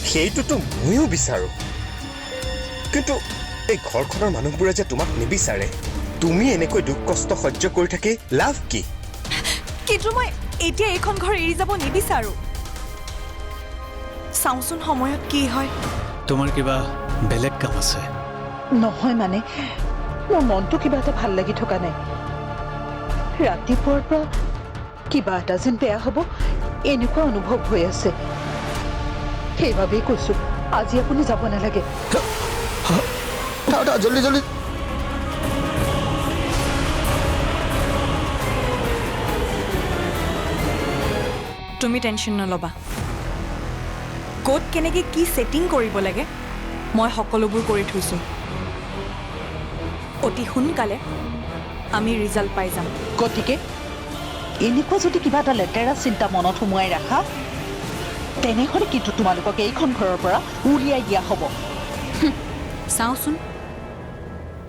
সেইটোতো ময়ো বিচাৰোঁ, কিন্তু এই ঘৰখনৰ মানুহবোৰে যে তোমাক নিবিচাৰে। তুমি এনেকৈ দুখ কষ্ট সহ্য কৰি থাকি লাভ কি? কিন্তু মই এতিয়া এইখন ঘৰ এৰি যাব নিবিচাৰোঁ। চাওঁচোন সময়ত কি হয়। তোমাৰ কিবা বেলেগ কাম আছে? নহয় মানে মোৰ মনটো কিবা এটা ভাল লাগি থকা নাই। ৰাতিপুৱাৰ পৰা কিবা এটা যেন বেয়া হ'ব এনেকুৱা অনুভৱ হৈ আছে। সেইবাবেই কৈছো আজি আপুনি যাব নালাগে। জলদি জলদি। তুমি টেনশ্যন নল'বা। ক'ত কেনেকৈ কি ছেটিং কৰিব লাগে মই সকলোবোৰ কৰি থৈছোঁ। অতি সোনকালে আমি ৰিজাল্ট পাই যাম। গতিকে এনেকুৱা যদি কিবা এটা লেতেৰা চিন্তা মনত সোমোৱাই ৰাখা তেনেহ'লে কিন্তু তোমালোকক এইখন ঘৰৰ পৰা উলিয়াই দিয়া হ'ব। চাওঁচোন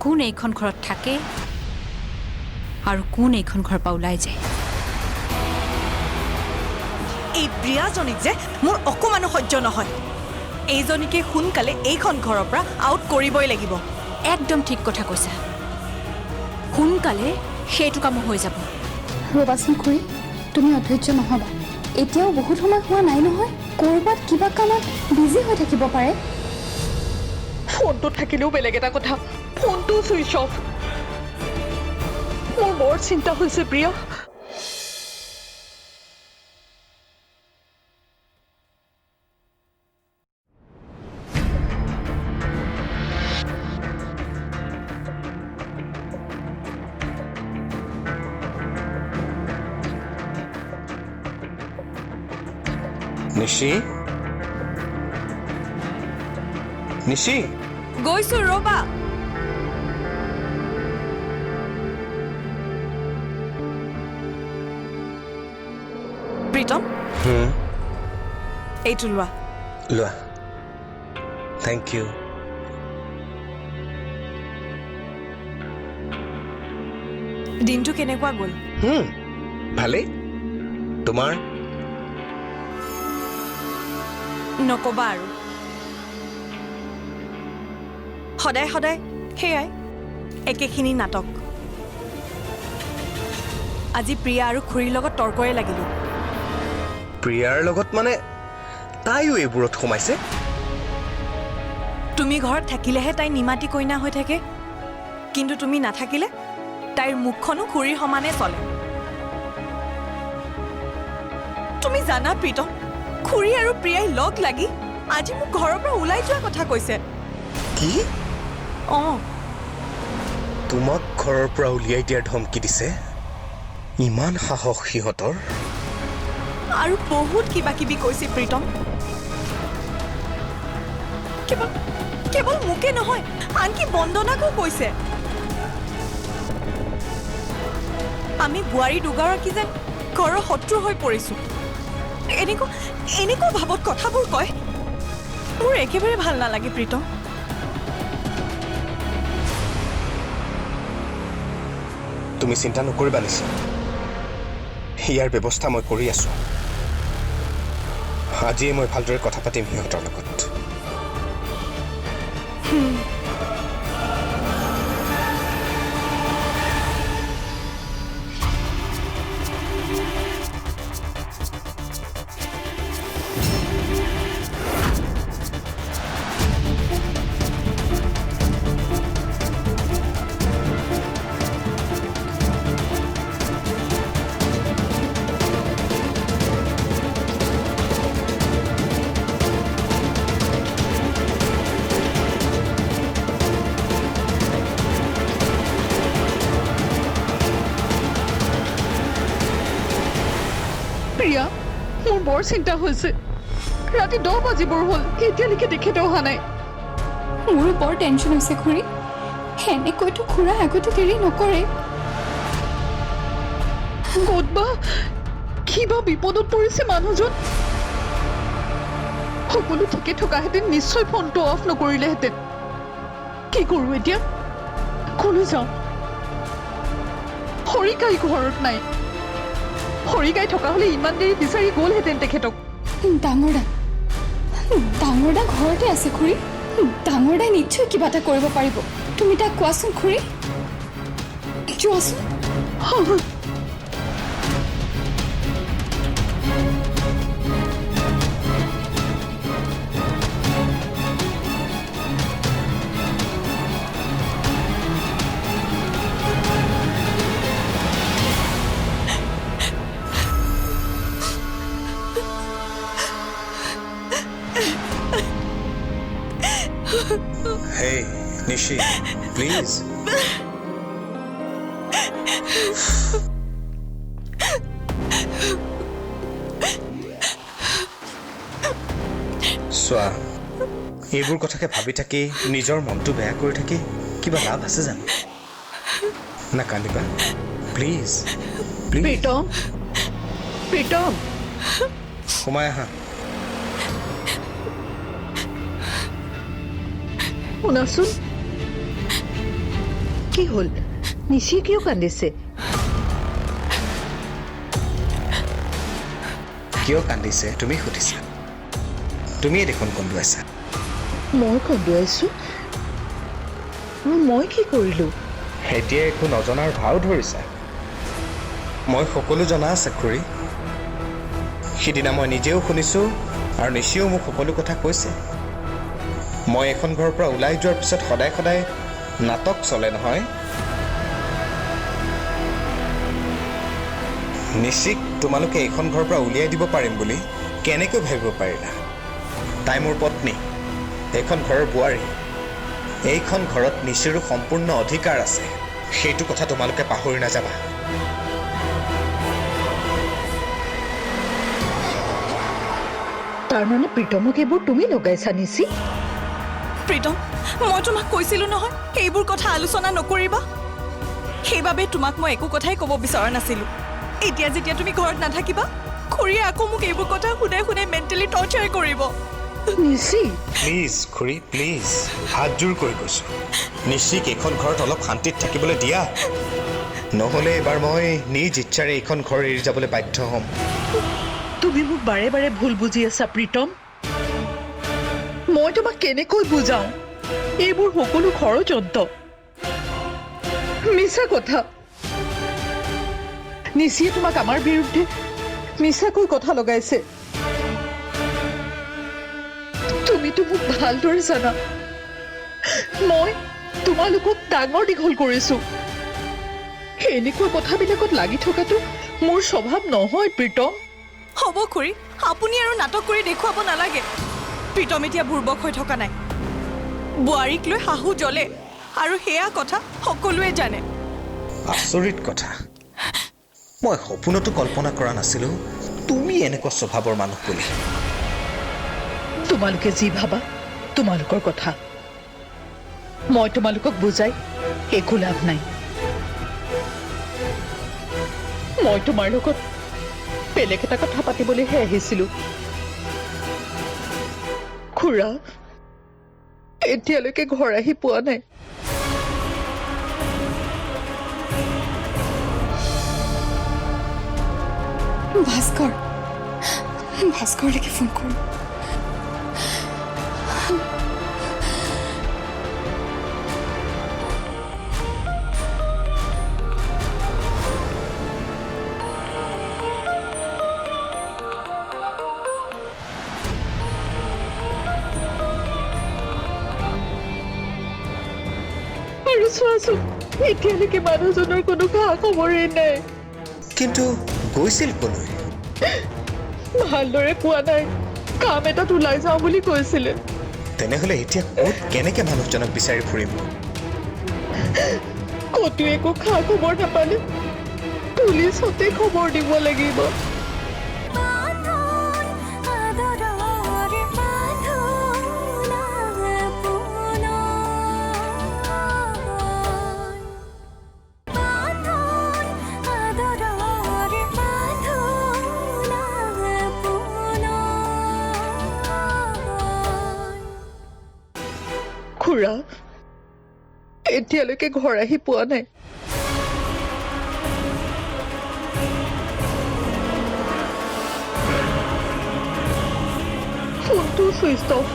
কোন এইখন ঘৰত থাকে আৰু কোন এইখন ঘৰৰ পৰা ওলাই যায়। এই প্ৰিয়াজনীক যে মোৰ অকণমানো সহ্য নহয়। এইজনীকে সোনকালে এইখন ঘৰৰ পৰা আউট কৰিবই লাগিব। একদম ঠিক কথা কৈছা। সোনকালে সেইটো কাম হৈ যাব। ৰ'বাচোন খুৰী, তুমি অধৈৰ্য নহ'বা। এতিয়াও বহুত সময় হোৱা নাই নহয়। ক'ৰবাত কিবা কামত বিজি হৈ থাকিব পাৰে। ফোনটো থাকিলেও বেলেগ এটা কথা, ফোনটো ছুইচ অফ। মোৰ বৰ চিন্তা হৈছে প্ৰিয়া। নিশি, নিশি, গৈছোঁ ৰ'বা। প্ৰীতম এইটো লোৱা। লোৱা। Thank you. দিনটো কেনেকুৱা গ'ল? ভালেই। তোমাৰ? নক'বা আৰু। সদায় সদায় সেয়াই একেখিনি নাটক। আজি প্ৰিয়া আৰু খুৰীৰ লগত তৰ্কৰে লাগিলোঁ। প্ৰিয়াৰ লগত মানে তাইও এইবোৰত সোমাইছে? তুমি ঘৰত থাকিলেহে তাই নিমাতি কইনা হৈ থাকে, কিন্তু তুমি নাথাকিলে তাইৰ মুখখনো খুৰীৰ সমানে চলে। তুমি জানা প্ৰীতম, খুৰী আৰু প্ৰিয়াই লগ লাগি আজি মোক ঘৰৰ পৰা ওলাই যোৱা কথা কৈছে। কি? অঁ, তোমাক ঘৰৰ পৰা উলিয়াই দিয়াৰ ধমকি দিছে? ইমান সাহস সিহঁতৰ? আৰু বহুত কিবা কিবি কৈছে প্ৰীতম। কেৱল মোকে নহয়, আনকি বন্দনাকো কৈছে। আমি বোৱাৰী দুগৰাকী যেন ঘৰৰ শত্ৰু হৈ পৰিছোঁ। এনেকুৱা ভাৱত কথাবোৰ কয়, মোৰ একেবাৰে ভাল নালাগে প্ৰীতম। তুমি চিন্তা নকৰিবা নিশি, ইয়াৰ ব্যৱস্থা মই কৰি আছোঁ। আজিয়ে মই ভালদৰে কথা পাতিম সিহঁতৰ লগত। প্ৰিয়া, মোৰ বৰ চিন্তা হৈছে। ৰাতি 10 বাজিবৰ হ'ল, এতিয়ালৈকে তেখেতে অহা নাই। মোৰো বৰ টেনশ্যন হৈছে খুৰী। এনেকৈতো খুৰা আগতে দেৰি নকৰে। ক'তবা কিবা বিপদত পৰিছে মানুহজন। সকলো ঠিকে থকাহেঁতেন নিশ্চয় ফোনটো অফ নকৰিলেহেঁতেন। কি কৰোঁ এতিয়া? কলৈ যাওঁ? হৰিকাই ঘৰত নাই। হৰিকাই থকা হ'লে ইমান দেৰি বিচাৰি গ'লহেঁতেন তেখেতক। ডাঙৰ দা, ডাঙৰ দা ঘৰতে আছে খুৰী ডাঙৰ দাই নিশ্চয় কিবা এটা কৰিব পাৰিব তুমি তাক কোৱাচোন খুৰী যোৱাচোন Hey, Nishi, please. চোৱা এইবোৰ কথাকে ভাবি থাকি নিজৰ মনটো বেয়া কৰি থাকি কিবা লাভ আছে জানো নাকান্দিবা প্লিজ প্লিজ প্ৰীতম প্ৰীতম সোমাই আহা শুনাচোন কি হ'ল নিশিয়ে কিয় কান্দিছে কিয় কান্দিছে তুমি সুধিছা তুমিয়ে দেখোন কন্দুৱাইছা মই কন্দুৱাইছো মই কি কৰিলো এতিয়া একো নজনাৰ ভাও ধৰিছা মই সকলো জনা আছে খুৰী সিদিনা মই নিজেও শুনিছো আৰু নিশিয়েও মোক সকলো কথা কৈছে মই এখন ঘৰৰ পৰা ওলাই যোৱাৰ পিছত সদায় সদায় নাটক চলে নহয় নিশিক তোমালোকে এইখন ঘৰৰ পৰা উলিয়াই দিব পাৰিম বুলি কেনেকৈ ভাবিব পাৰিলা তাই মোৰ পত্নী এইখন ঘৰৰ বোৱাৰী এইখন ঘৰত নিশিৰো সম্পূৰ্ণ অধিকাৰ আছে সেইটো কথা তোমালোকে পাহৰি নাযাবা তাৰমানে প্ৰীতমক এইবোৰ তুমি লগাইছা নিশি প্ৰীতম মই তোমাক কৈছিলো নহয় এইবোৰ কথা আলোচনা নকৰিবা সেইবাবে তোমাক মই একো কথাই ক'ব বিচৰা নাছিলো এতিয়া যেতিয়া তুমি ঘৰত নাথাকিবা খুৰীয়ে আকৌ মোক এইবোৰ কথা শুনাই শুনাই মেণ্টেলি টৰ্চাৰ কৰিব নিশি প্লিজ খুৰী প্লিজ হাত জোৰ কৰি কৈছো নিশ্চিক এইখন ঘৰত অলপ শান্তিত থাকিবলৈ দিয়া নহ'লে এবাৰ মই নিজ ইচ্ছাৰে এইখন ঘৰ এৰি যাবলৈ বাধ্য হ'ম তুমি মোক বাৰে বাৰে ভুল বুজি আছা প্ৰীতম মই তোমাক কেনেকৈ বুজাওঁ এইবোৰ সকলো ষড়যন্ত্ৰ মিছা কথা নিশিয়ে তোমাক আমাৰ বিৰুদ্ধে মিছাকৈ কথা লগাইছে তুমিতো মোক ভালদৰে জানা মই তোমালোকক ডাঙৰ দীঘল কৰিছো এনেকুৱা কথাবিলাকত লাগি থকাটো মোৰ স্বভাৱ নহয় প্ৰীতম হ'ব খুৰী আপুনি আৰু নাটক কৰি দেখুৱাব নালাগে প্ৰীতম এতিয়া বুৰ্বক হৈ থকা নাই বোৱাৰীক লৈ শাহু জ্বলে আৰু সেয়া কথা সকলোৱে জানে আচৰিত কথা মই সপোনতো কল্পনা কৰা নাছিলো তুমি এনেকুৱা স্বভাৱৰ মানুহ বুলি তোমালোকে যি ভাবা তোমালোকৰ কথা মই তোমালোকক বুজাই একো লাভ নাই মই তোমাৰ লগত বেলেগ এটা কথা পাতিবলৈহে আহিছিলো খুৰা এতিয়ালৈকে ঘৰ আহি পোৱা নাই ভাস্কৰলৈকে ফোন কৰোঁ আৰু চোৱাচোন এতিয়ালৈকে মানুহজনৰ কোনো খা খবৰেই নাই কিন্তু গৈছিল কলৈ ভালদৰে পোৱা নাই কাম এটাত ওলাই যাওঁ বুলি কৈছিলে তেনেহ'লে এতিয়া ক'ত কেনেকৈ মানুহজনক বিচাৰি ফুৰিম ক'তো একো খা খবৰ নাপালে পুলিচতে খবৰ দিব লাগিব খুৰা এতিয়ালৈকে ঘৰ আহি পোৱা নাই ফোনটো ছুইচ অফ।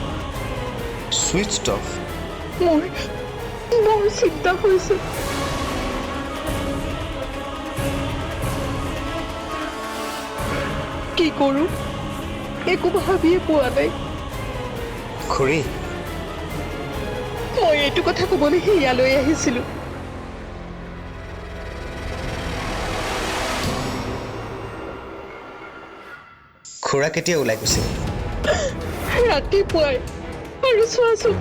Switch off? মোৰ চিন্তা হৈছে। কি কৰোঁ একো ভাবিয়ে পোৱা নাই। খুৰী, মই এইটো কথা ক'বলৈ ইয়ালৈ আহিছিলোঁ। খুৰা কেতিয়া ওলাই গৈছিল? ৰাতিপুৱাই। আৰু চোৱাচোন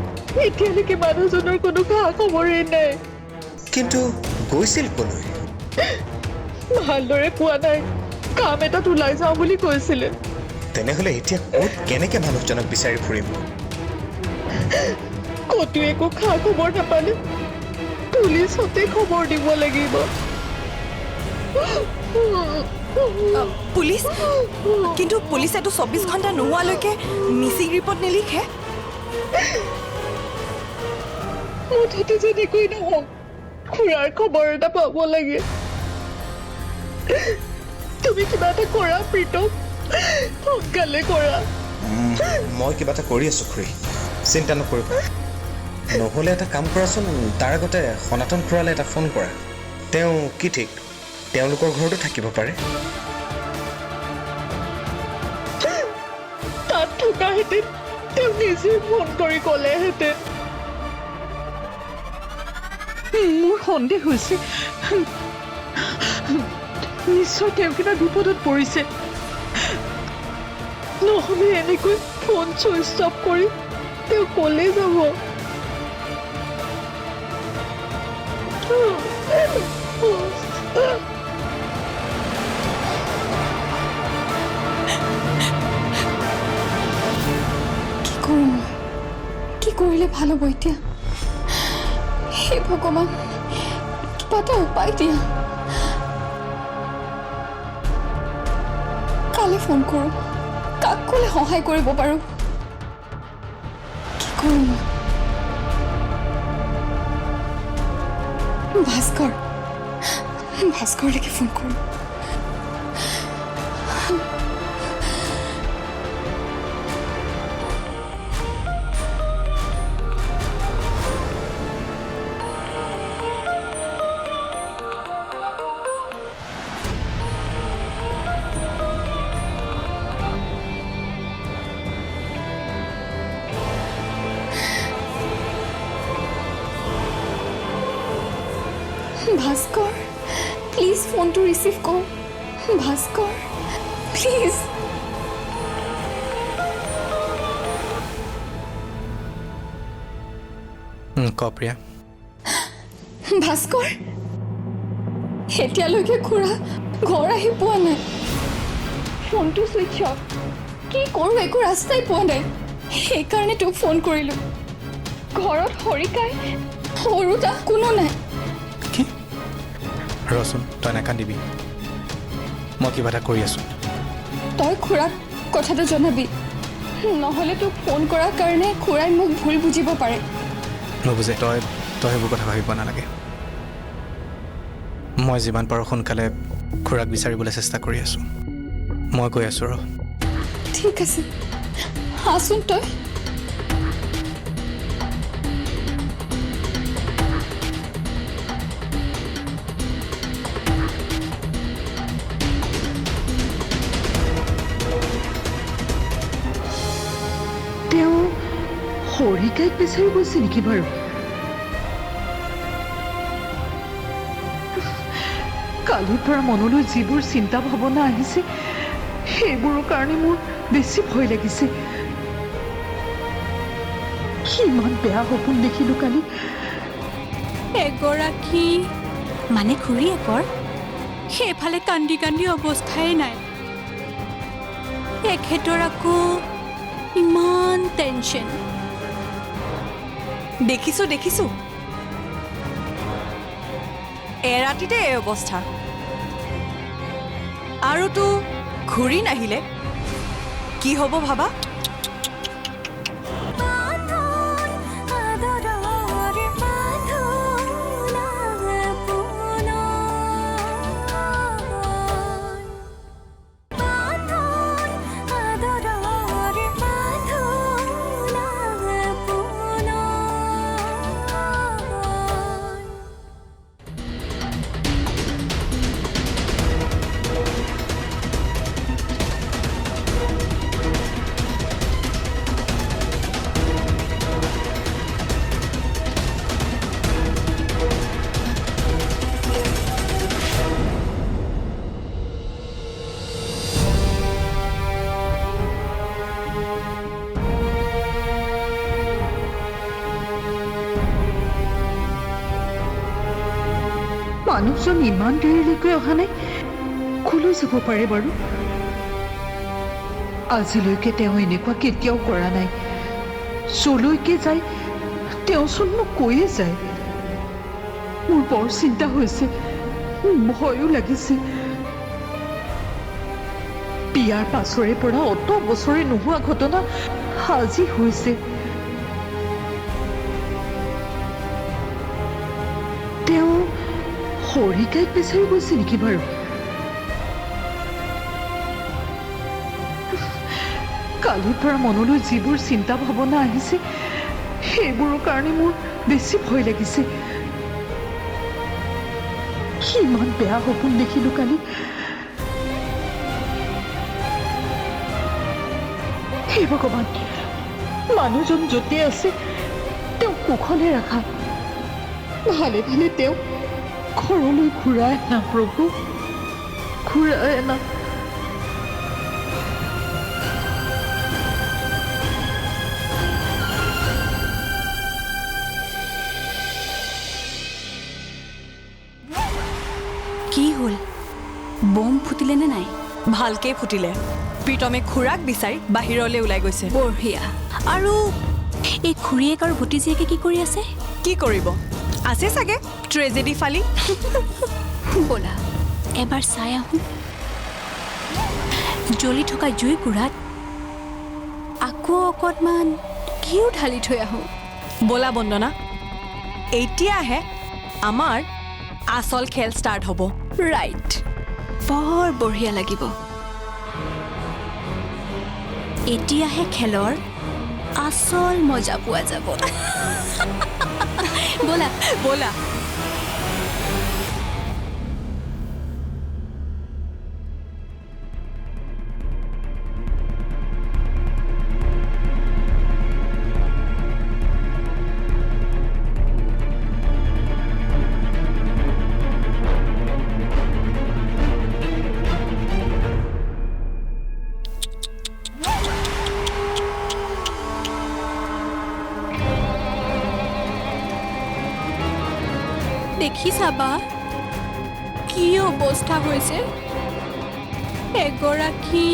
এতিয়ালৈকে মানুহজনৰ কোনো খা খবৰেই নাই। কিন্তু গৈছিল কলৈ? ভালদৰে পোৱা নাই। কাম এটাত ওলাই যাওঁ বুলি কৈছিলে। তেনেহ'লে এতিয়া ক'ত কেনেকৈ মানুহজনক বিচাৰি ফুৰিম? ক'তো একো খা খবৰ নাপালে পুলিচতে খবৰ দিব লাগিব। পুলিচ? কিন্তু পুলিচেতো 24 ঘণ্টা নোহোৱালৈকে মিচিং ৰিপৰ্ট নিলিখে। মুঠতে যেনেকৈ নহওক খুৰাৰ খবৰ এটা পাব লাগে। তুমি কিবা এটা কৰা প্ৰীতম, সোনকালে কৰা। মই কিবা এটা কৰি আছোঁ খুৰী, চিন্তা নকৰিবা। নহ'লে এটা কাম কৰাচোন, তাৰ আগতে সনাতন খুৰালৈ এটা ফোন কৰা। তেওঁ কি ঠিক তেওঁলোকৰ ঘৰতো থাকিব পাৰে। তাত থকাহেঁতেন তেওঁ নিজে ফোন কৰি ক'লেহেঁতেন। মোৰ সন্দেহ হৈছে নিশ্চয় তেওঁ কিবা বিপদত পৰিছে। নহ'লে এনেকৈ ফোন চুইচ অফ কৰি তেওঁ ক'লে যাব। কি কৰোঁ মই? কি কৰিলে ভাল হ'ব এতিয়া? হে ভগৱান, কিবা এটা উপায় দিয়া। কালে ফোন কৰোঁ, কাক ক'লে সহায় কৰিব পাৰোঁ? কি কৰোঁ মই? ভাস্কৰলৈকে ফোন কৰোঁ। ভাস্কৰ, প্লিজ ফোনটো ৰিচিভ কৰ। ভাস্কৰ, প্লিজ। ক প্ৰিয়া। ভাস্কৰ, এতিয়ালৈকে খুৰা ঘৰ আহি পোৱা নাই। ফোনটো ছুইচ অফ। কি কৰোঁ একো ৰাস্তাই পোৱা নাই। সেইকাৰণে তোক ফোন কৰিলোঁ। ঘৰত হৰিকাই সৰুতা কোনো নাই। কি? ৰচোন, তই নাকান্দিবি, মই কিবা এটা কৰি আছোঁ। তই খুৰাক কথাটো জনাবি, নহ'লে তোক ফোন কৰাৰ কাৰণে খুৰাই মোক ভুল বুজিব পাৰে। নুবুজে, তই সেইবোৰ কথা ভাবিব নালাগে। মই যিমান পাৰোঁ সোনকালে খুৰাক বিচাৰিবলৈ চেষ্টা কৰি আছোঁ। মই গৈ আছোঁ ৰ। ঠিক আছে, আছোন তই। তেওঁ হৰিকাইক বিচাৰি গৈছে নেকি বাৰু? কালিৰ পৰা মনলৈ যিবোৰ চিন্তা ভাৱনা আহিছে সেইবোৰৰ কাৰণে মোৰ বেছি ভয় লাগিছে। ইমান বেয়া সপোন দেখিলো কালি। এগৰাকী মানে খুৰীয়েকৰ সেইফালে কান্দি কান্দি অৱস্থাই নাই। এখেতৰ আকৌ ইমান টেনশ্যন। দেখিছো এৰাতিতে এই অৱস্থা। আৰুতো ঘূৰি নাহিলে কি হ'ব ভাবা? মানুহজন ইমান দেৰিলৈকে অহা নাই কলৈ যাব পাৰে বাৰু আজিলৈকে তেওঁ এনেকুৱা কেতিয়াও কৰা নাই যলৈকে যায় তেওঁচোন মোক কৈয়ে যায় মোৰ বৰ চিন্তা হৈছে ভয়ো লাগিছে বিয়াৰ পাছৰে পৰা অত বছৰে নোহোৱা ঘটনা আজি হৈছে তেওঁ হৰিকাইক বিচাৰি গৈছে নেকি বাৰু কালিৰ পৰা মনলৈ যিবোৰ চিন্তা ভাৱনা আহিছে সেইবোৰৰ কাৰণে মোৰ বেছি ভয় লাগিছে কিমান বেয়া সপোন দেখিলো কালি হে ভগৱান মানুহজন য'তে আছে তেওঁক কুশলে ৰাখা ভালে ভালে তেওঁক ঘৰলৈ ঘূৰাই আনা প্ৰভু ঘূৰাই আনা কি হ'ল বম ফুটিলে নে নাই ভালকে ফুটিলে প্ৰীতমে খুৰাক বিচাৰি বাহিৰলৈ ওলাই গৈছে বঢ়িয়া আৰু এই খুৰীয়েক আৰু ভতিজীয়েকে কি কৰি আছে কি কৰিব আছে চাগে ট্ৰেজেডি ফালি ব'লা এবাৰ চাই আহোঁ জ্বলি থকা জুইকুৰাত আকৌ অকণমান ঘিউ ঢালি থৈ আহোঁ ব'লা বন্দনা এতিয়াহে আমাৰ আচল খেল ষ্টাৰ্ট হ'ব ৰাইট বৰ বঢ়িয়া লাগিব এতিয়াহে খেলৰ আচল মজা পোৱা যাব ব'লা ব'লা দেখি চাবা কি অৱস্থা হৈছে এগৰাকী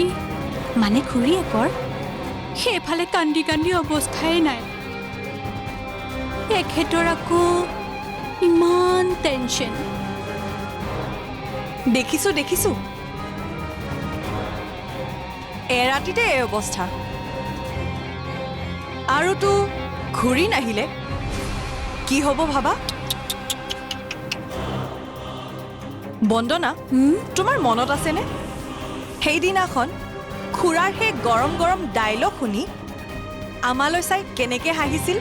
মানে খুৰীয়েকৰ সেইফালে কান্দি কান্দি অৱস্থাই নাই এখেতৰ আকৌ ইমান টেনশ্যন দেখিছো এৰাতিতে এই অৱস্থা আৰুতো ঘূৰি নাহিলে কি হ'ব ভাবা বন্দনা তোমাৰ মনত আছেনে সেইদিনাখন খুৰাৰ সেই গৰম গৰম ডাইলগ শুনি আমালৈ চাই কেনেকৈ হাঁহিছিল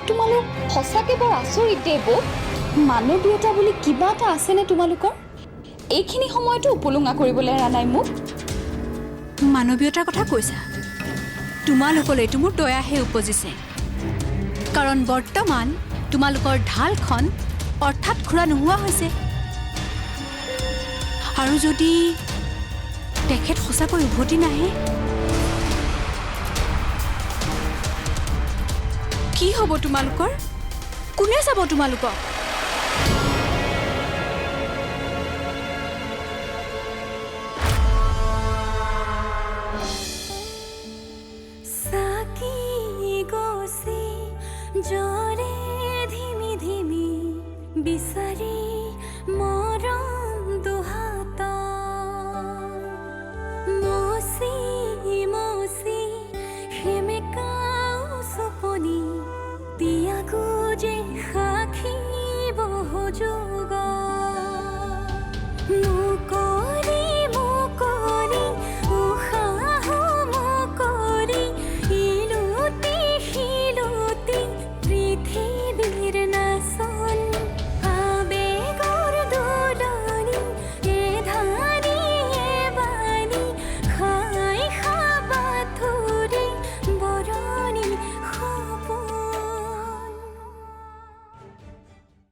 তোমালোক সঁচাকৈ বৰ আচৰিত দেই বৌ মানৱীয়তা বুলি কিবা এটা আছেনে তোমালোকৰ এইখিনি সময়তো উপলুঙা কৰিবলৈ এৰা নাই মোক মানৱীয়তাৰ কথা কৈছা তোমালোকলৈতো মোৰ দয়াহে উপজিছে কাৰণ বৰ্তমান তোমালোকৰ ঢালখন অৰ্থাৎ খুৰা নোহোৱা হৈছে আৰু যদি তেখেত সঁচাকৈ উভতি নাহে কি হ'ব তোমালোকৰ কোনে যাব তোমালোকক জৰে ধিমি ধিমি বিচাৰি মৰম দুহাত মচি মচি সেমেকাও চপনি তিয়াগো যে সাক্ষী বহু